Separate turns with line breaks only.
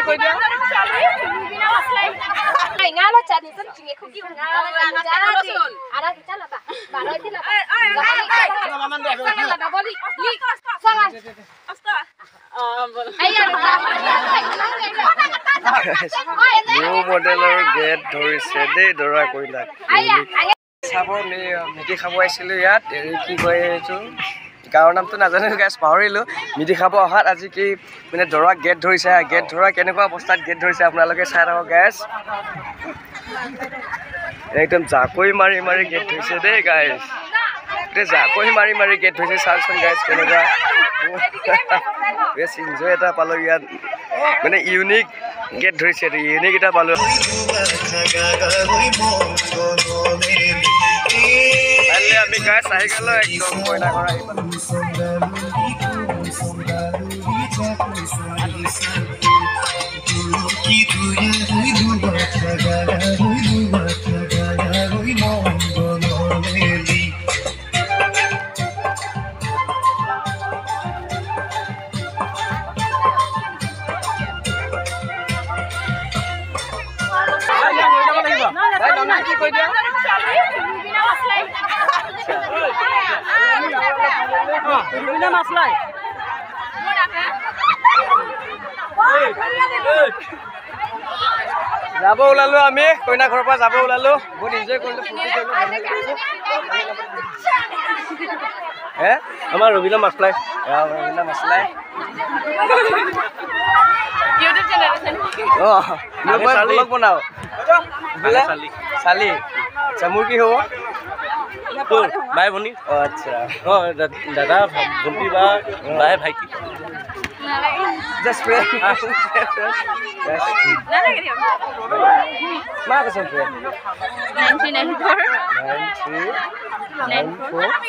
কৈ দিয়া
ngalo chani sen chinge khuki ngalo ada kita lah Pak balo itu lah Pak boli sangat
new মডেলৰ gate ধৰিছে দেই দৰা কইলা চাব মিঠি খাব আহিছিলো ইয়াত কি কয় এইটো গাঁৱৰ নামটো নাজানো গাইছ পাহৰিলো মিঠি খাব অহাত আজি কি মানে দৰা গেট ধৰিছে গেট ধৰা কেনেকুৱা অৱস্থাত গেট ধৰিছে আপোনালোকে চাই থাকক গাইছ একদম জাকৈ মাৰি মাৰি গেট ধৰিছে দেই গাইছ জাকৈ মাৰি মাৰি গেট ধৰিছে চাওকচোন গাইছ কেনেকুৱা বেছ ইনজয় এটা পালোঁ ইয়াত মানে ইউনিক গেট ধৰিছে ইউনিক এটা পালোঁ আমি গাইছ আহি গ'লো একদম কইনা কৰা কি কৈ দিয়া যাব ওলালো আমি কইনা ঘৰৰ পৰা যাব ওলালো বহুত এনজয় কৰিলো হে আমাৰ ৰবিনা মাছলাই ৰবিনা মাছলাই
YouTube generation
মই ব্লগ বনাও চালি আচ্ছা মোৰ কি হ'ব তোৰ বাই ভনী আচ্ছা দাদা ভণ্টি বা বাই ভাইটি Just friend. Mana kesan friend?
1994.
93. 94.